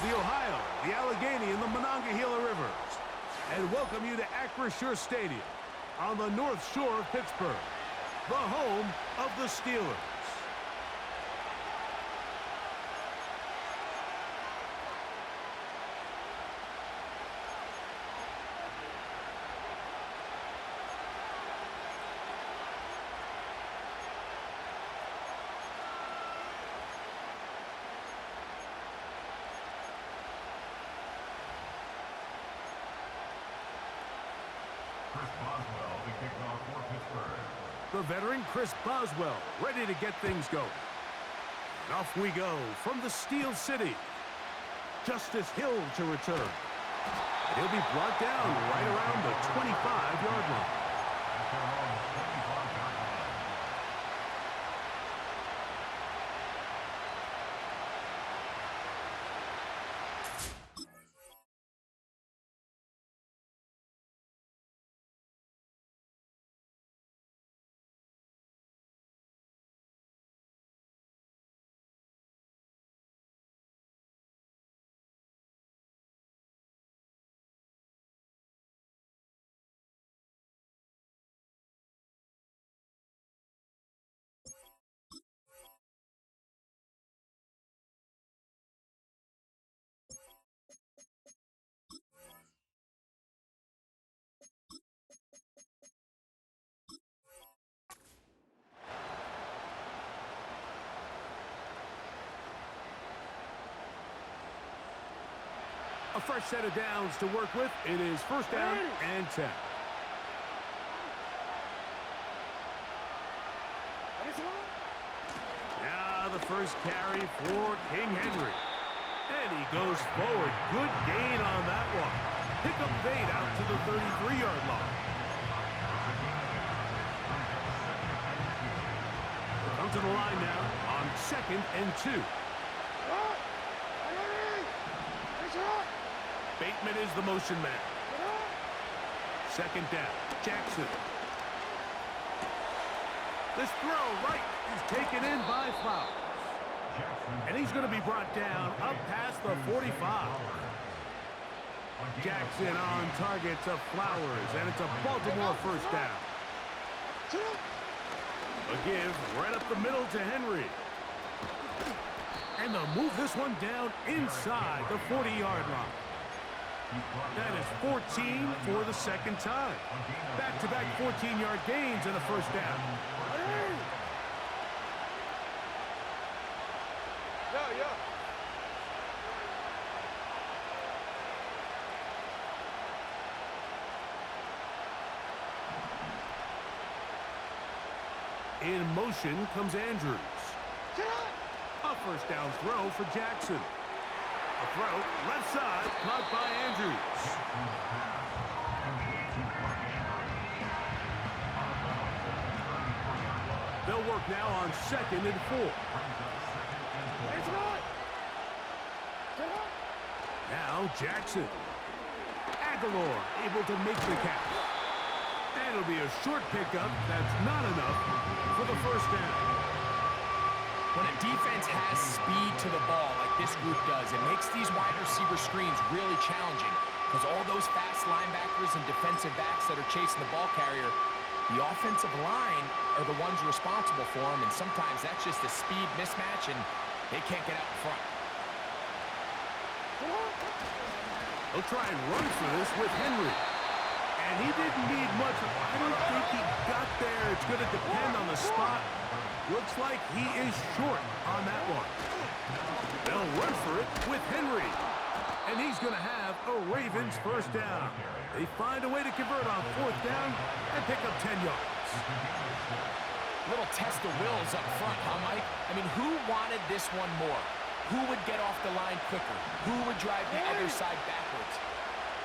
the Ohio, the Allegheny, and the Monongahela Rivers, and welcome you to Acrisure Stadium on the North Shore of Pittsburgh, the home of the Steelers. The veteran Chris Boswell ready to get things going. And off we go from the Steel City. Justice Hill to return. And he'll be brought down right around the 25-yard line. A fresh set of downs to work with. It is first down and 10. Now the first carry for King Henry. And he goes forward. Good gain on that one. Pick up 8 out to the 33-yard line. Come to the line now on 2nd and 2. Bateman is the motion man. 2nd down. Jackson. This throw right is taken in by Flowers. And he's going to be brought down up past the 45. Jackson on target to Flowers, and it's a Baltimore first down. A give right up the middle to Henry. And they'll move this one down inside the 40-yard line. That is 14 for the second time. Back-to-back 14-yard gains and a first down. In motion comes Andrews. A first down throw for Jackson. A throw, left side, caught by Andrews. They'll work now on 2nd and 4. Now Jackson. Aguilar able to make the catch. And it'll be a short pickup. That's not enough for the first down. When a defense has speed to the ball like this group does, it makes these wide receiver screens really challenging because all those fast linebackers and defensive backs that are chasing the ball carrier, the offensive line are the ones responsible for them, and sometimes that's just a speed mismatch, and they can't get out in front. They'll try and run for this with Henry. And he didn't need much. I don't think he got there. It's going to depend on the spot. Looks like he is short on that one. They'll run for it with Henry. And he's going to have a Ravens first down. They find a way to convert on 4th down and pick up 10 yards. Little test of wills up front, huh, Mike? I mean, who wanted this one more? Who would get off the line quicker? Who would drive the other side backwards?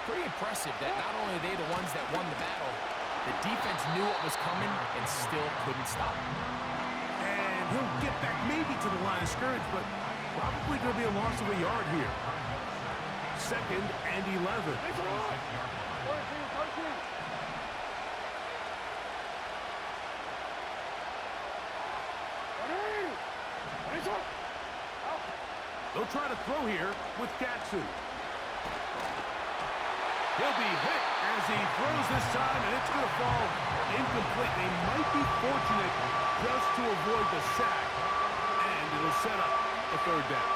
Pretty impressive that not only are they the ones that won the battle, the defense knew what was coming and still couldn't stop it. And he'll get back maybe to the line of scrimmage, but probably going to be a loss of a yard here. 2nd and 11. They'll try to throw here with Gatsu. He'll be hit as he throws this time, and it's going to fall incomplete. They might be fortunate just to avoid the sack, and it'll set up a third down.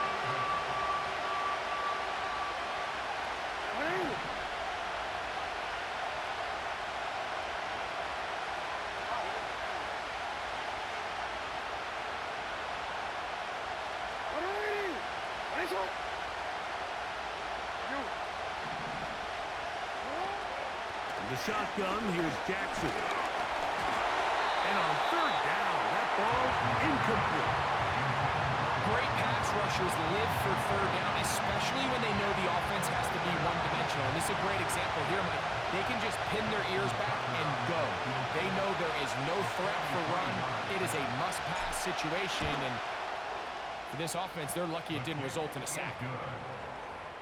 The shotgun, here's Jackson. And on third down, that ball incomplete. Great pass rushers live for third down, especially when they know the offense has to be one-dimensional. And this is a great example here, Mike. They can just pin their ears back and go. They know there is no threat for run. It is a must-pass situation, and for this offense, they're lucky it didn't result in a sack.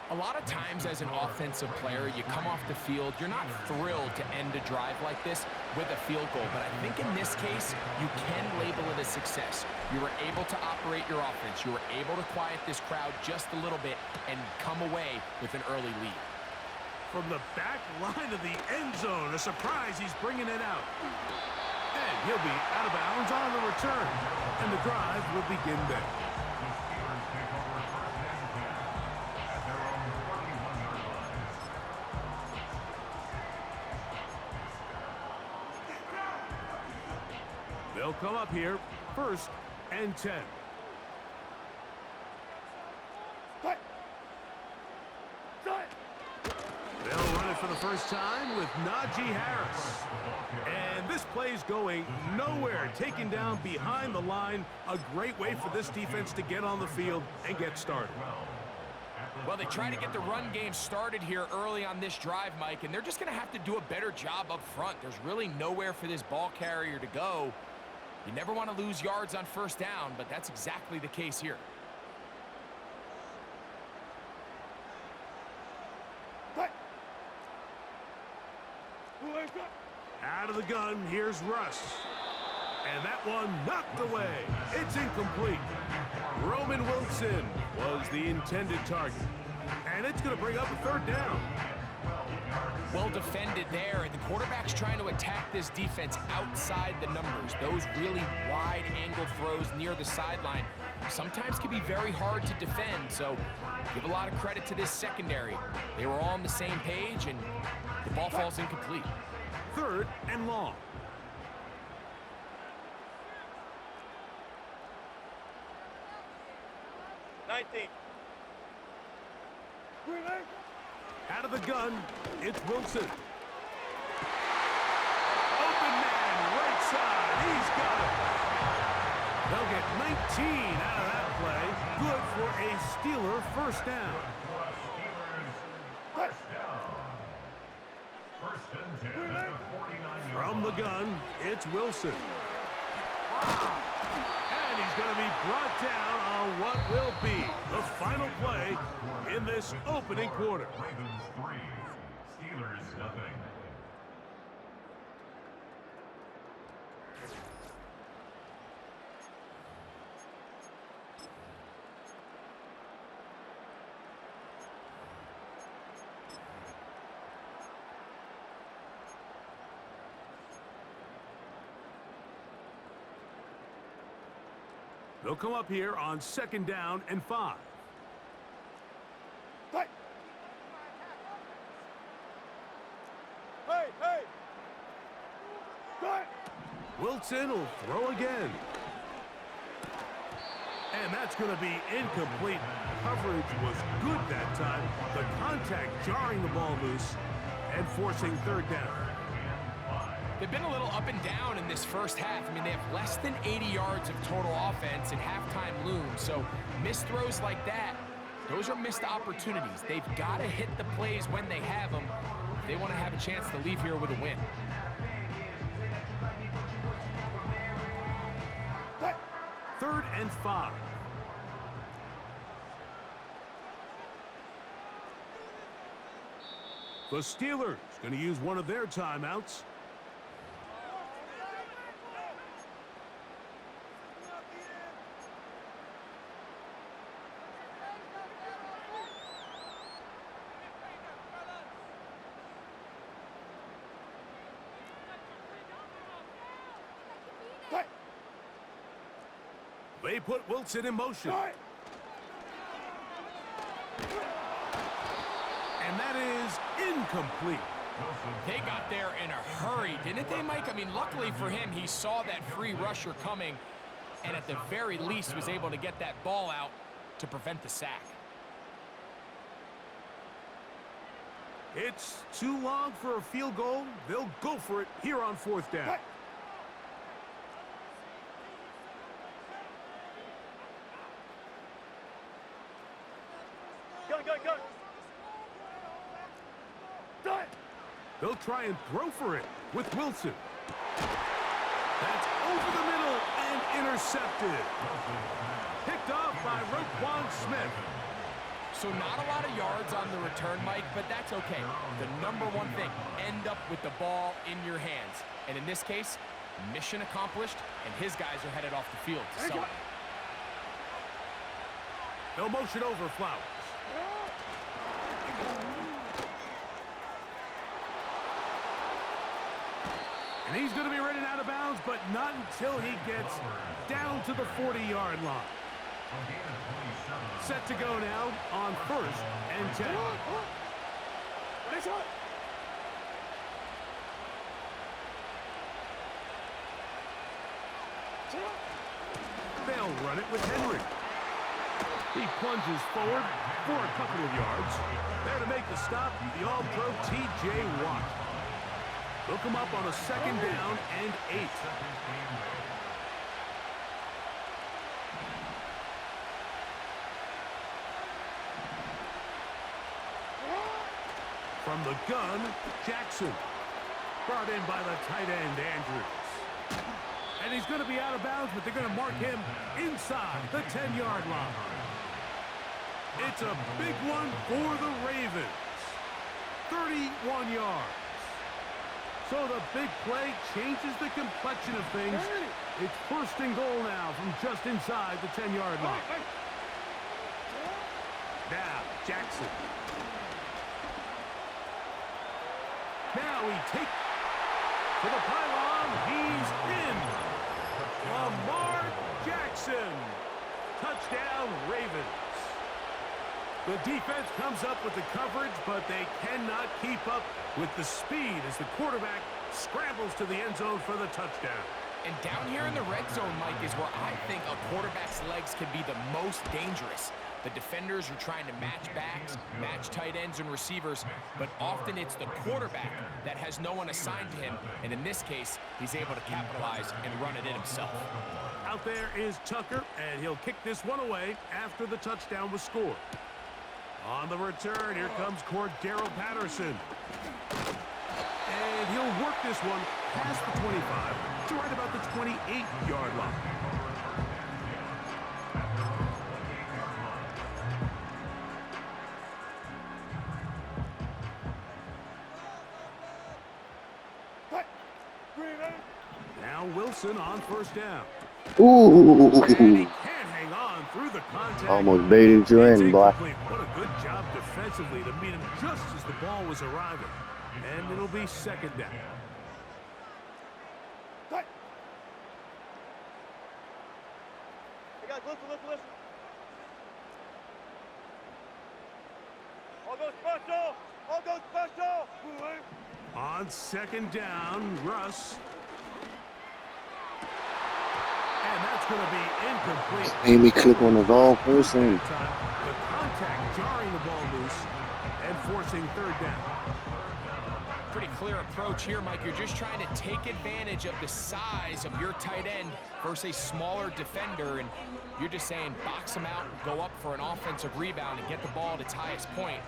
A lot of times as an offensive player, you come off the field, you're not thrilled to end a drive like this with a field goal. But I think in this case, you can label it a success. You were able to operate your offense. You were able to quiet this crowd just a little bit and come away with an early lead. From the back line of the end zone, a surprise, he's bringing it out. And he'll be out of bounds on the return. And the drive will begin there. They'll come up here, 1st and 10. They'll run it for the first time with Najee Harris. And this play's going nowhere, taken down behind the line. A great way for this defense to get on the field and get started. Well, they try to get the run game started here early on this drive, Mike, and they're just going to have to do a better job up front. There's really nowhere for this ball carrier to go. You never want to lose yards on first down, but that's exactly the case here. Out of the gun, here's Russ. And that one knocked away. It's incomplete. Roman Wilson was the intended target. And it's going to bring up a third down. Well defended there, and the quarterback's trying to attack this defense outside the numbers. Those really wide angle throws near the sideline sometimes can be very hard to defend, so give a lot of credit to this secondary. They were all on the same page, and the ball falls incomplete. 3rd and long. Out of the gun, it's Wilson. Open man, right side. He's got it. They'll get 19 out of that play. Good for a Steeler first down. From the gun, it's Wilson. And he's going to be brought down on what will be the final play in this opening quarter. Ravens 3, Steelers nothing. They'll come up here on 2nd down and 5. Wilson will throw again. And that's going to be incomplete. Coverage was good that time. The contact jarring the ball loose and forcing 3rd down. They've been a little up and down in this first half. I mean, they have less than 80 yards of total offense and halftime looms. So missed throws like that, those are missed opportunities. They've got to hit the plays when they have them if they want to have a chance to leave here with a win. Third and 5. The Steelers going to use one of their timeouts. They put Wilson in motion. And that is incomplete. They got there in a hurry, didn't they, Mike? I mean, luckily for him, he saw that free rusher coming and at the very least was able to get that ball out to prevent the sack. It's too long for a field goal. They'll go for it here on 4th down. They'll try and throw for it with Wilson. That's over the middle and intercepted. Picked off by Roquan Smith. So not a lot of yards on the return, Mike, but that's okay. The number one thing, end up with the ball in your hands. And in this case, mission accomplished, and his guys are headed off the field to celebrate. They'll motion over Flowers. And he's going to be running out of bounds, but not until he gets down to the 40-yard line. Set to go now on 1st and 10. They'll run it with Henry. He plunges forward for a couple of yards. There to make the stop, the All-Pro T.J. Watt. They'll come up on a 2nd down and 8. From the gun, Jackson. Brought in by the tight end, Andrews. And he's going to be out of bounds, but they're going to mark him inside the 10-yard line. It's a big one for the Ravens. 31 yards. So the big play changes the complexion of things. It's 1st and goal now from just inside the 10-yard line. Now, Jackson. Now he takes to the pylon. He's in. Lamar Jackson. Touchdown, Ravens. The defense comes up with the coverage, but they cannot keep up with the speed as the quarterback scrambles to the end zone for the touchdown. And down here in the red zone, Mike, is where I think a quarterback's legs can be the most dangerous. The defenders are trying to match backs, match tight ends and receivers, but often it's the quarterback that has no one assigned to him, and in this case, he's able to capitalize and run it in himself. Out there is Tucker, and he'll kick this one away after the touchdown was scored. On the return, here comes Cordero Patterson. And he'll work this one past the 25 to right about the 28-yard line. Now Wilson on 1st down. Ooh. And he can't hang on through the contact. Almost baited you in, boy. What a good job defensively to meet him just as the ball was arriving. And it'll be 2nd down. Hey guys, listen. All go special. On 2nd down, Russ. And that's going to be incomplete. Made me click on the wrong person. The contact jarring the ball loose and forcing 3rd down. Pretty clear approach here, Mike. You're just trying to take advantage of the size of your tight end versus a smaller defender, and you're just saying box him out, go up for an offensive rebound, and get the ball at its highest point.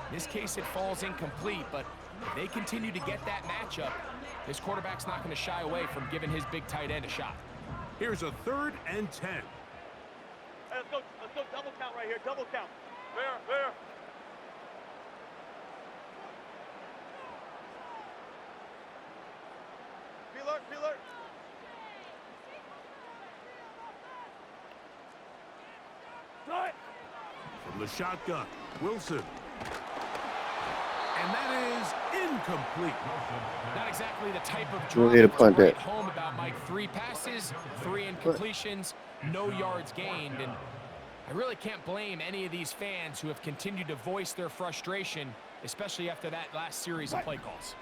In this case, it falls incomplete, but if they continue to get that matchup, this quarterback's not going to shy away from giving his big tight end a shot. Here's a 3rd and 10. Hey, let's go double count right here, double count. Fair. Be alert. From the shotgun, Wilson. And that is incomplete. Not exactly the type of We'll drive hit a to punt write that. home about, Mike. 3 passes, 3 incompletions. no yards gained, and I really can't blame any of these fans who have continued to voice their frustration, especially after that last series of play calls.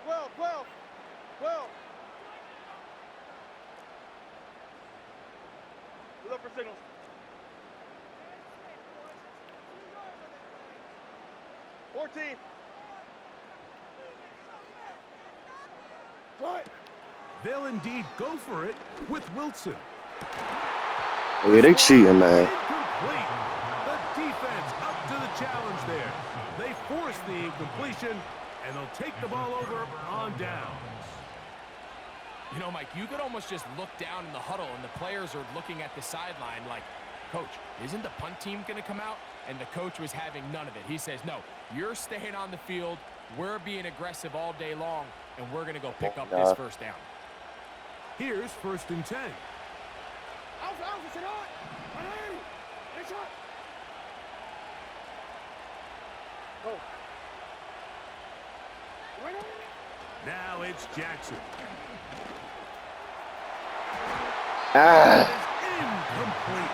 12, 12, 12. Look for signals. Fourteen. Right. They'll indeed go for it with Wilson. Yeah, they cheating, man. Incomplete. The defense up to the challenge there. They force the incompletion, and they'll take the ball over on down. You know, Mike, you could almost just look down in the huddle, and the players are looking at the sideline like, Coach, isn't the punt team going to come out? And the coach was having none of it. He says, no, you're staying on the field. We're being aggressive all day long, and we're going to go pick up this first down. Here's 1st and 10. Now it's Jackson. Ah. Incomplete.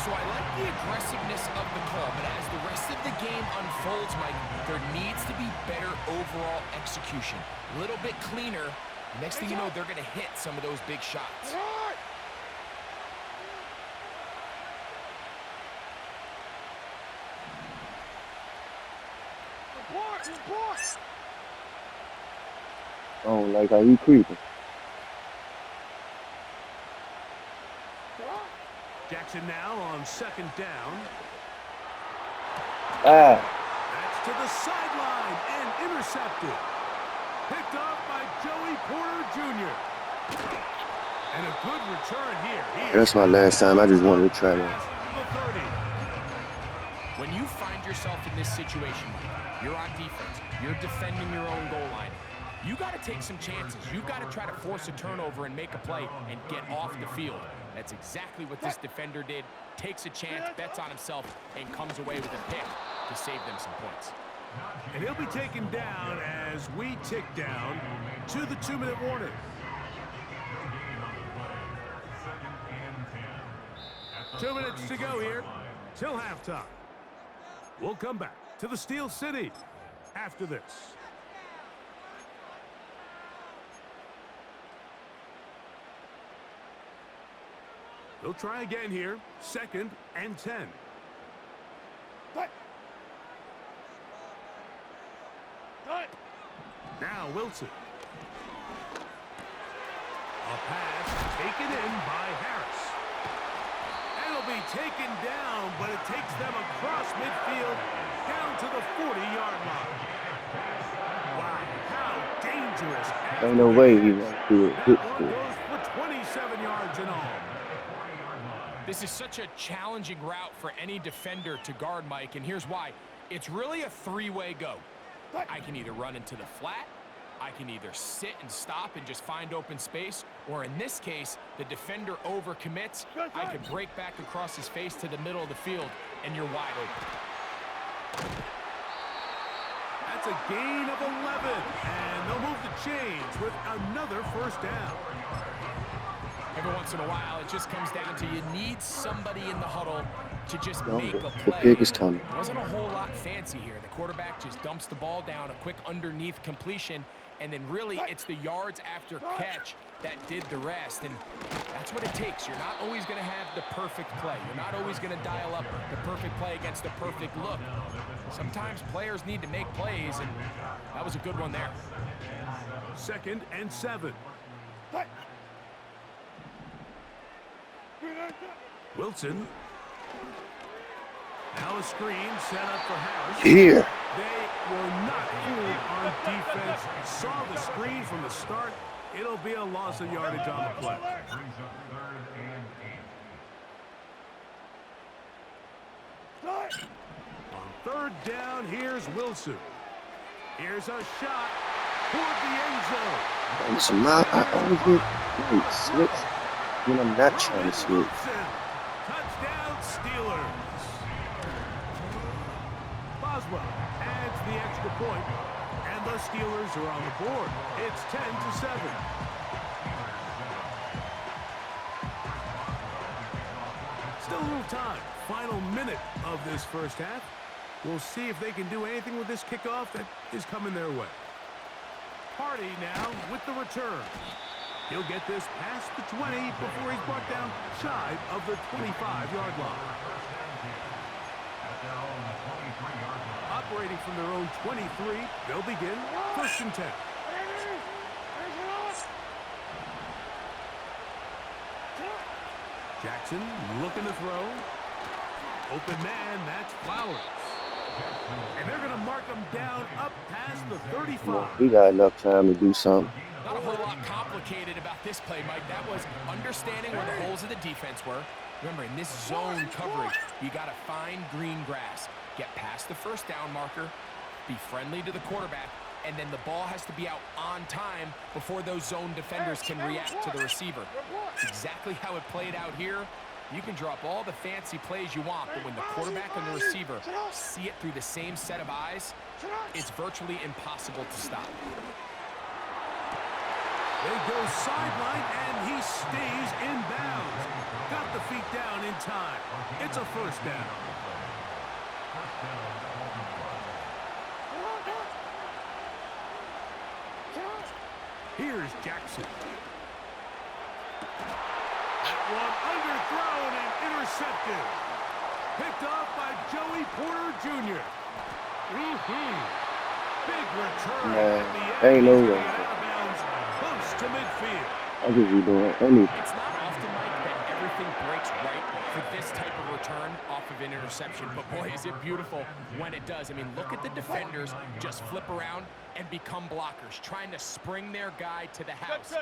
So I like the aggressiveness of the call, but as the rest of the game unfolds, Mike, there needs to be better overall execution. A little bit cleaner. Next thing you know, they're going to hit some of those big shots. Oh, like how you creeping. Jackson now on 2nd down. Ah. That's to the sideline and intercepted. Picked off by Joey Porter Jr. And a good return here. That's my last time. I just wanted to try that. When you find yourself in this situation, you're on defense, you're defending your own goal line, you got to take some chances. You've got to try to force a turnover and make a play and get off the field. That's exactly what this defender did. Takes a chance, bets on himself, and comes away with a pick to save them some points. And he'll be taken down as we tick down to the 2-minute warning. Two minutes to go here till halftime. We'll come back to the Steel City after this. They'll try again here. 2nd and 10. Now Wilson. A pass taken in by Harris. And it'll be taken down, but it takes them across midfield down to the 40-yard line. Wow, how dangerous. Ain't no way he won't do it. That one goes for 27 yards in all. This is such a challenging route for any defender to guard, Mike, and here's why. It's really a three-way go. I can either run into the flat, I can either sit and stop and just find open space, or in this case, the defender overcommits. I can break back across his face to the middle of the field, and you're wide open. That's a gain of 11, and they'll move the chains with another first down. Every once in a while, it just comes down to you need somebody in the huddle to just make a The play. pick is coming. There wasn't a whole lot fancy here. The quarterback just dumps the ball down, a quick underneath completion, and then really it's the yards after catch that did the rest, and that's what it takes. You're not always going to have the perfect play. You're not always going to dial up the perfect play against the perfect look. Sometimes players need to make plays, and that was a good one there. 2nd and 7. Wilson. Now a screen set up for Harris. Here. They were not fooled on defense. Saw the screen from the start. It'll be a loss of yardage on the play. On 3rd down, here's Wilson. Here's a shot toward the end zone. And so I always get slips when I'm not trying to slip. Touchdown, Steelers. Boswell adds the extra point. And the Steelers are on the board. It's 10-7. Still a little time. Final minute of this first half. We'll see if they can do anything with this kickoff that is coming their way. Hardy now with the return. He'll get this past the 20 before he's brought down shy of the 25-yard line. Operating from their own 23, they'll begin 1st and 10. Jackson looking to throw. Open man, that's Flowers. And they're going to mark him down up past the 35. He got enough time to do something. Not a whole lot complicated about this play, Mike. That was understanding where the holes of the defense were. Remember, in this zone coverage, you got to find green grass. Get past the first down marker, be friendly to the quarterback, and then the ball has to be out on time before those zone defenders can react to the receiver. It's exactly how it played out here. You can drop all the fancy plays you want, but when the quarterback and the receiver see it through the same set of eyes, it's virtually impossible to stop. They go sideline, and he stays in bounds. Got the feet down in time. It's a first down. Here's Jackson. That one underthrown and intercepted. Picked off by Joey Porter Jr. Big return at the end. Ain't no He's way. gonna get out of bounds close to midfield. I think we're doing anything. It's not often, Mike, that everything breaks right for this type of return off of an interception, but boy, is it beautiful when it does. I mean, look at the defenders just flip around and become blockers, trying to spring their guy to the house.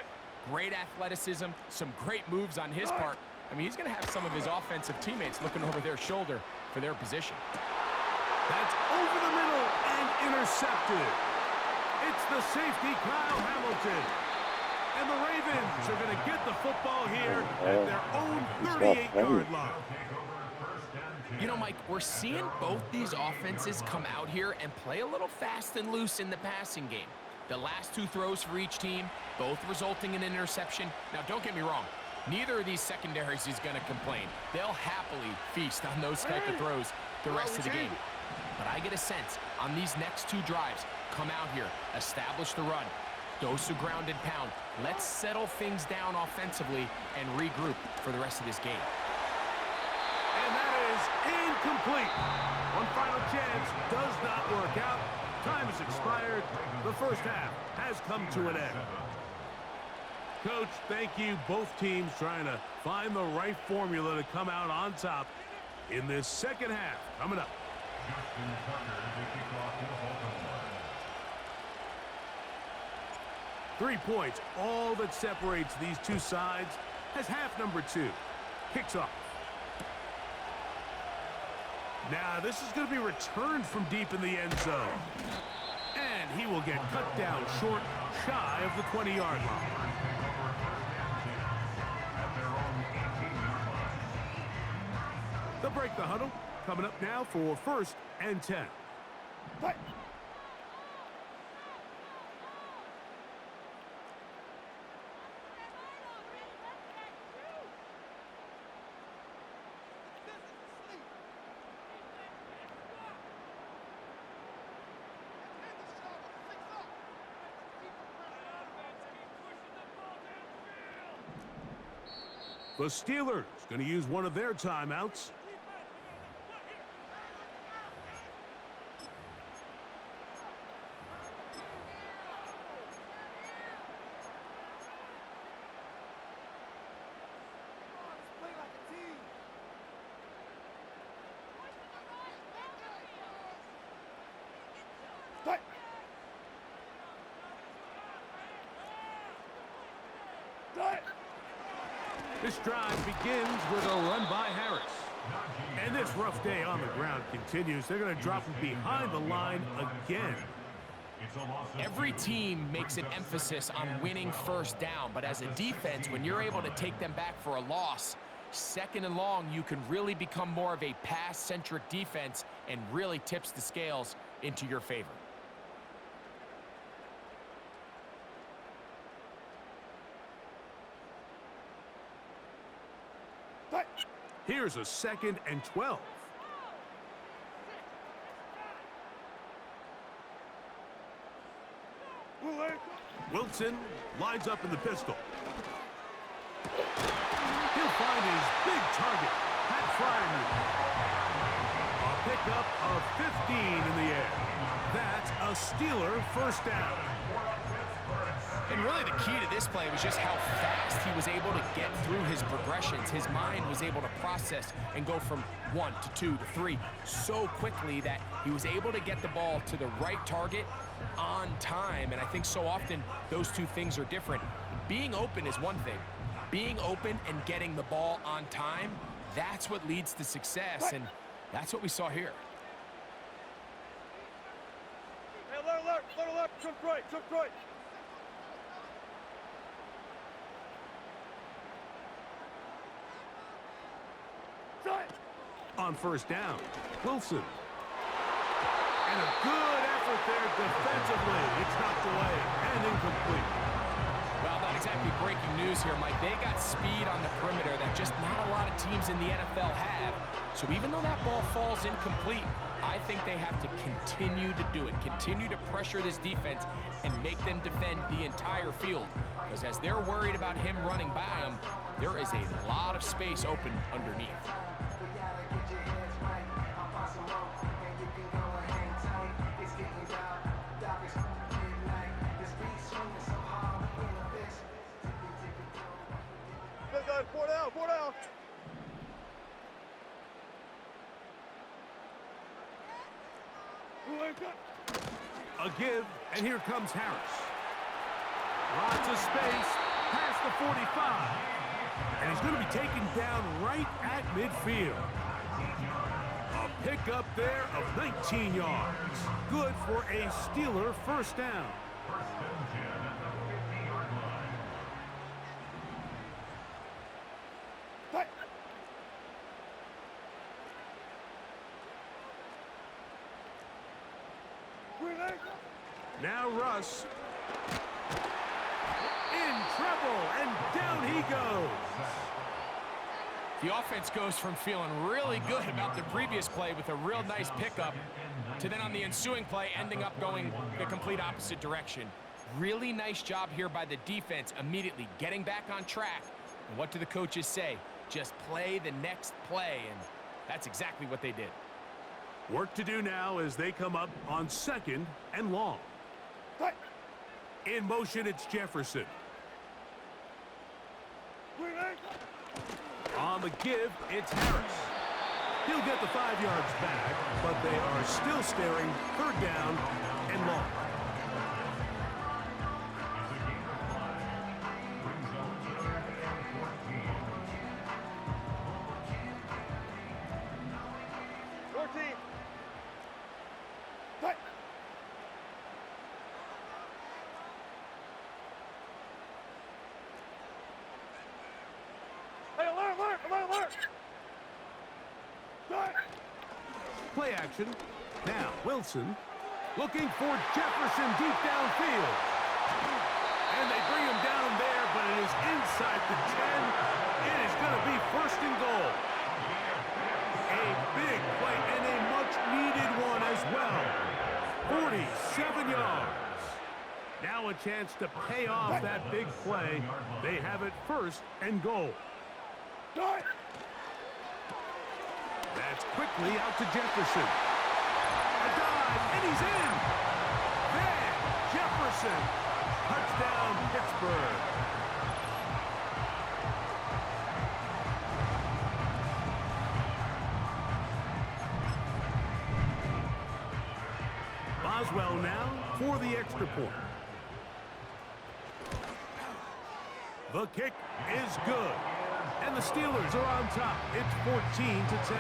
Great athleticism, some great moves on his part. I mean, he's going to have some of his offensive teammates looking over their shoulder for their position. That's over the middle and intercepted. It's the safety, Kyle Hamilton. And the Ravens are going to get the football here at their own 38-yard line. You know, Mike, we're seeing both these offenses come out here and play a little fast and loose in the passing game. The last two throws for each team, both resulting in an interception. Now, don't get me wrong. Neither of these secondaries is going to complain. They'll happily feast on those type of throws the rest of the game. But I get a sense on these next two drives, come out here, establish the run, dose of ground and pound. Let's settle things down offensively and regroup for the rest of this game. And that is incomplete. One final chance does not work out. Time has expired. The first half has come to an end. Coach, thank you. Both teams trying to find the right formula to come out on top in this second half. Coming up. 3 points, all that separates these two sides as half number 2 kicks off. Now, this is going to be returned from deep in the end zone. And he will get cut down short, shy of the 20-yard line. They'll break the huddle. Coming up now for 1st and 10. Play. The Steelers going to use one of their timeouts. This drive begins with a run by Harris. And this rough day on the ground continues. They're going to drop him behind the line again. Every team makes an emphasis on winning first down, but as a defense, when you're able to take them back for a loss, 2nd and long, you can really become more of a pass-centric defense and really tips the scales into your favor. Here's a 2nd and 12. Wilson lines up in the pistol. He'll find his big target, Pat Fryermuth. A pickup of 15 in the air. That's a Steeler first down. And really the key to this play was just how fast he was able to get through his progressions. His mind was able to process and go from 1 to 2 to 3 so quickly that he was able to get the ball to the right target on time. And I think so often those two things are different. Being open is one thing. Being open and getting the ball on time, that's what leads to success, and that's what we saw here. Hey, alert, jump right. On first down, Wilson. And a good effort there defensively. It's knocked away and incomplete. Well, not exactly breaking news here, Mike. They got speed on the perimeter that just not a lot of teams in the NFL have. So even though that ball falls incomplete, I think they have to continue to do it. Continue to pressure this defense and make them defend the entire field. Because as they're worried about him running by them, there is a lot of space open underneath. Good guys, 4 down. A give, and here comes Harris. Lots of space, past the 45. And he's going to be taken down right at midfield. A pickup there of 19 yards. Good for a Steeler first down. Now Russ. In trouble, and down he goes. The offense goes from feeling really good about the previous play with a real nice pickup to then on the ensuing play ending up going the complete opposite direction. Really nice job here by the defense immediately getting back on track. And what do the coaches say? Just play the next play, and that's exactly what they did. Work to do now as they come up on 2nd and long. In motion, it's Jefferson. On the give, it's Harris. He'll get the 5 yards back, but they are still staring 3rd down and long. Play action. Now, Wilson looking for Jefferson deep downfield. And they bring him down there, but it is inside the 10. It is going to be 1st and goal. A big play and a much-needed one as well. 47 yards. Now a chance to pay off that big play. They have it 1st and goal. That's quickly out to Jefferson. A dive, and he's in. Van Jefferson. Touchdown, Pittsburgh. Boswell now for the extra point. The kick is good. And the Steelers are on top. It's 14-10.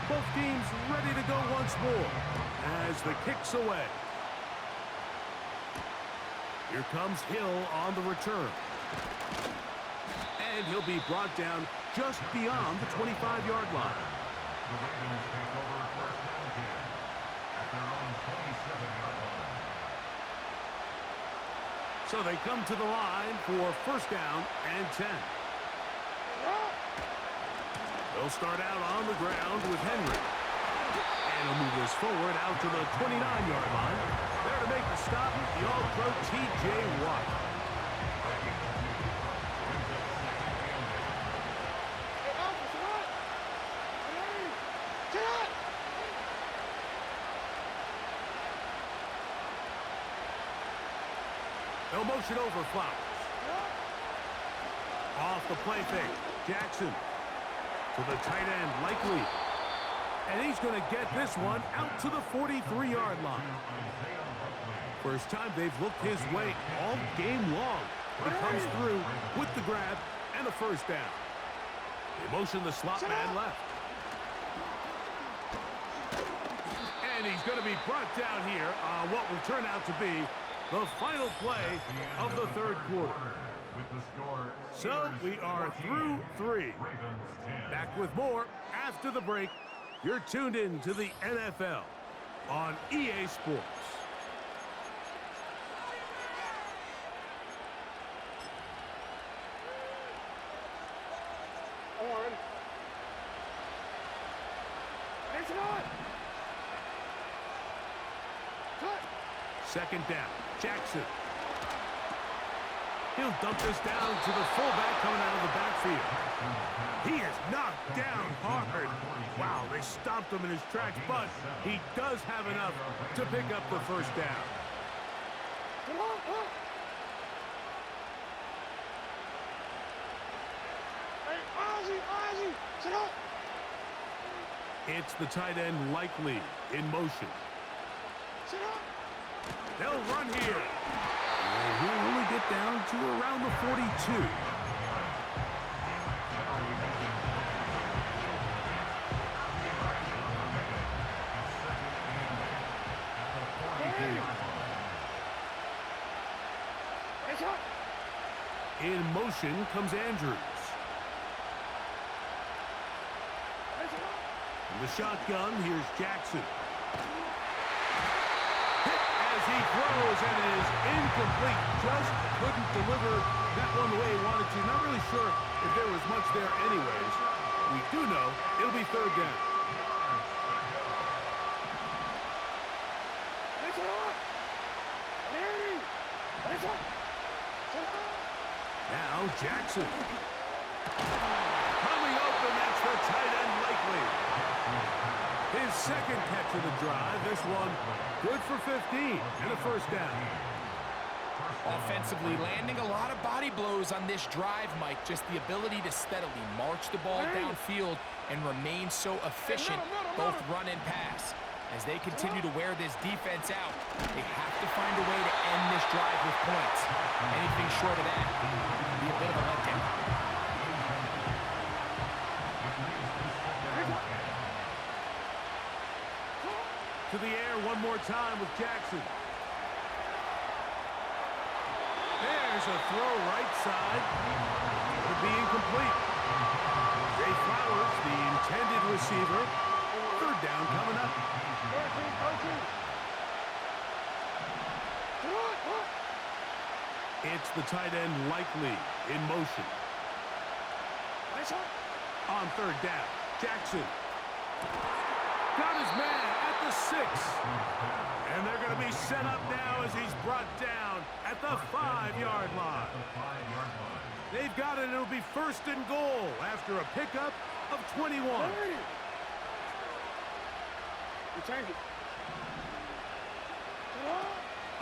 Both teams ready to go once more as the kick's away. Here comes Hill on the return. And he'll be brought down just beyond the 25-yard line. The Ravens take over 1st and 10 at their own 27-yard line. So they come to the line for first down and 10. They'll start out on the ground with Henry. And he'll move this forward out to the 29-yard line. There to make the stop, the All-Pro T.J. Watt. They'll motion over Flowers. Off the play fake, Jackson to the tight end, Likely. And he's going to get this one out to the 43-yard line. First time they've looked his way all game long. He comes through with the grab and a first down. They motion the slot man left. And he's going to be brought down here on what will turn out to be the final play of the third quarter. So we are through 3. Back with more after the break. You're tuned in to the NFL on EA Sports. Second down, Jackson. He'll dump this down to the fullback coming out of the backfield. He is knocked down hard. Wow, they stopped him in his tracks, but he does have enough to pick up the first down. It's the tight end Likely in motion. They'll run here. And he'll only get down to around the 42. In motion comes Andrews. In the shotgun, here's Jackson. As he throws, and it is incomplete. Just couldn't deliver that one the way he wanted to. Not really sure if there was much there anyways. We do know it'll be third down. Now Jackson. Coming open, that's the tight end Likely. His second catch of the drive. This one good for 15 and a first down. Offensively, landing a lot of body blows on this drive, Mike. Just the ability to steadily march the ball downfield and remain so efficient, both run and pass. As they continue to wear this defense out, they have to find a way to end this drive with points. Anything short of that would be a bit of a letdown. To the air one more time with Jackson. There's a throw right side. Could be incomplete. Zay Flowers, the intended receiver. Third down coming up. It's the tight end Likely in motion. On third down, Jackson. Got his man at the 6. And they're going to be set up now as he's brought down at the 5-yard line. They've got it. It'll be first and goal after a pickup of 21.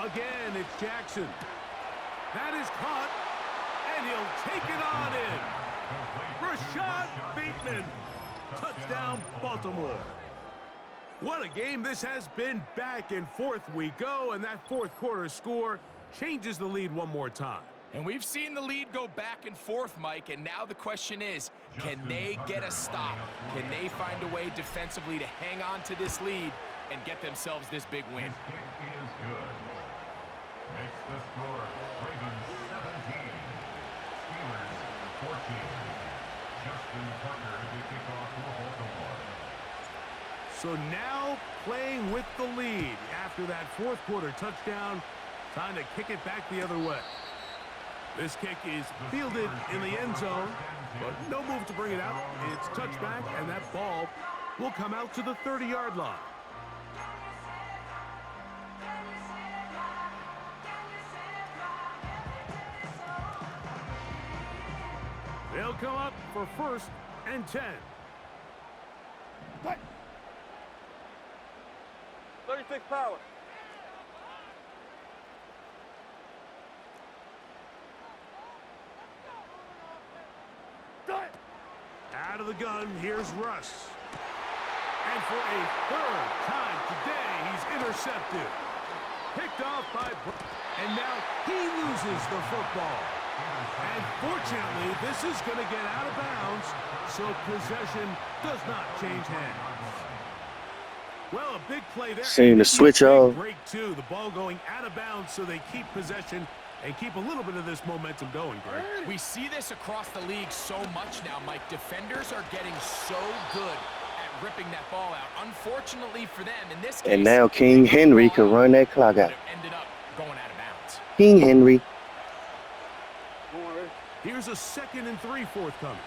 Again, it's Jackson. That is caught, and he'll take it on in. Rashad Bateman. Touchdown, Baltimore. What a game this has been. Back and forth we go, and that fourth quarter score changes the lead one more time. And we've seen the lead go back and forth, Mike, and now the question is, can they get a stop? Can they find a way defensively to hang on to this lead and get themselves this big win? It is good. Makes the score Ravens 17, Steelers 14. Justin Tucker to kick off for Baltimore. So now playing with the lead after that fourth quarter touchdown, time to kick it back the other way. This kick is fielded in the end zone, but no move to bring it out. It's touchback, and that ball will come out to the 30-yard line. They'll come up for 1st and 10. What? 36 power. Out of the gun, here's Russ. And for a 3rd time today, he's intercepted. Picked off by... And now he loses the football. And fortunately, this is going to get out of bounds, so possession does not change hands. Well, a big play there. Seeing the switch off. Break too. The ball going out of bounds, so they keep possession and keep a little bit of this momentum going, Greg. We see this across the league so much now, Mike. Defenders are getting so good at ripping that ball out. Unfortunately for them, in this case... And now King Henry can run that clock out. It ended up going out of bounds. King Henry. Here's a 2nd and 3 forthcoming.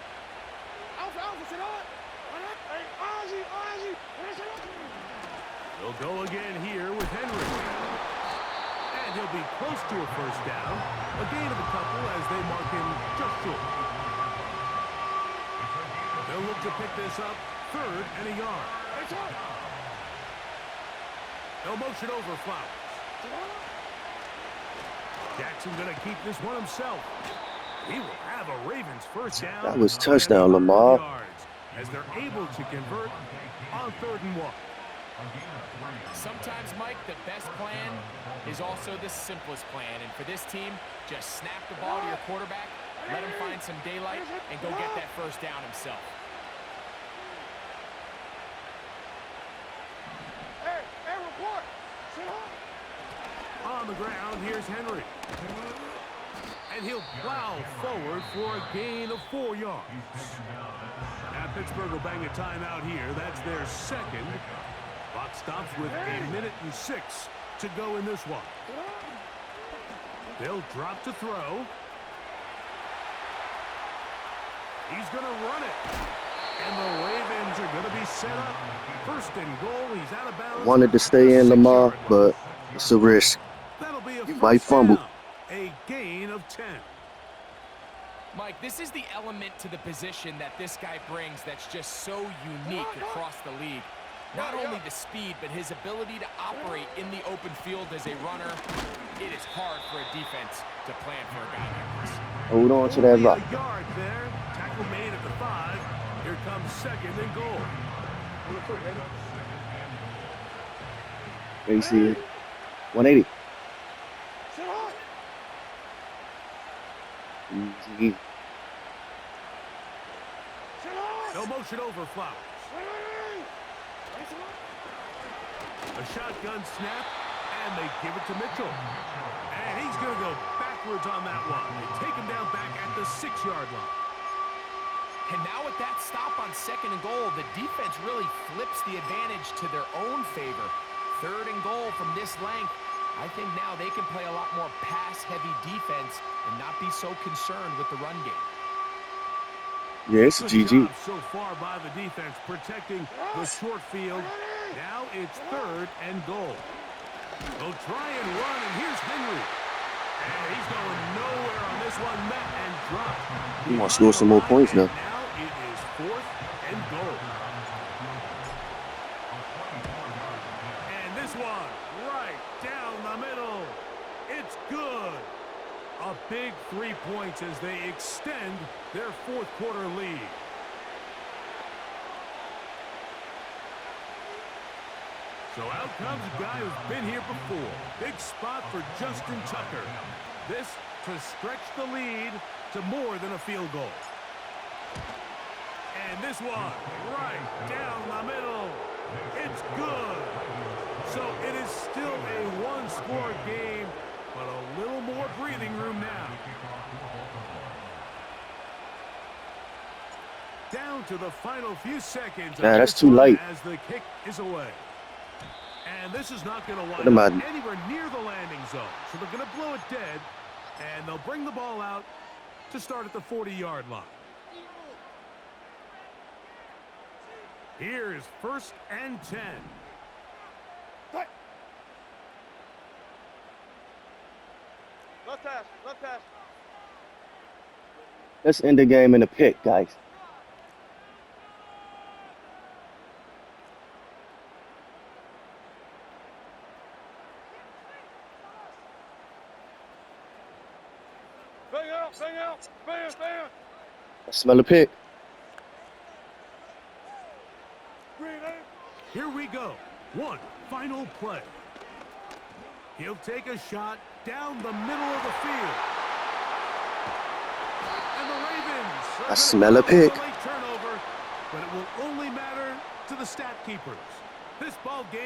They'll go again here with Henry. And he'll be close to a 1st down. A gain of a couple as they mark him just short. They'll look to pick this up 3rd and a yard. They'll motion over Flowers. Jackson going to keep this one himself. He will have a Ravens 1st down. That was touchdown, Lamar. As they're able to convert on 3rd and 1. Sometimes, Mike, the best plan is also the simplest plan. And for this team, just snap the ball to your quarterback, let him find some daylight, and go get that 1st down himself. Hey, report. On the ground, here's Henry. And he'll plow forward for a gain of 4 yards. Now Pittsburgh will bang a timeout here. That's their 2nd. Clock stops with 1:06 to go in this one. They'll drop to throw. He's going to run it. And the Ravens are going to be set up. 1st and goal. He's out of bounds. Wanted to stay in, Lamar, but it's a risk. That'll be a You might fumble. down. A gain of 10. Mike, this is the element to the position that this guy brings that's just so unique across the league. Not only the speed, but his ability to operate in the open field as a runner. It is hard for a defense to plan for a guy like this. Hold on to that Only rock. a yard there. Tackle made at the 5. Here comes 2nd and goal. AC 180. Easy. No motion over Flowers. A shotgun snap, and they give it to Mitchell. And he's going to go backwards on that one. They take him down back at the 6-yard line. And now with that stop on 2nd and goal, the defense really flips the advantage to their own favor. 3rd and goal from this length. I think now they can play a lot more pass-heavy defense and not be so concerned with the run game. Yes, Good GG. job so far by the defense protecting the short field. Now it's 3rd and goal. They'll try and run, and here's Henry. And he's going nowhere on this one. Met and dropped. He wants to score some more points now. Now it is 4th and goal. And this one right down the middle. It's good. A big 3 points as they extend their 4th quarter lead. So out comes a guy who's been here before. Big spot for Justin Tucker. This to stretch the lead to more than a field goal. And this one right down the middle. It's good. So it is still a one-score game, but a little more breathing room now. Down to the final few seconds. Nah, that's too light. As the kick is away. And this is not going to What wind am up anywhere near the landing zone. So they're going to blow it dead. And they'll bring the ball out to start at the 40-yard line. Here's 1st and 10. Left pass, left pass. Let's end the game in a pick, guys. Bang out, bang out, bang, bang. I smell a pick. Green, eh? Here we go. One final play. He'll take a shot down the middle of the field. And the Ravens are I gonna smell a go with pick. late turnover, but it will only matter to the stat keepers. This ball game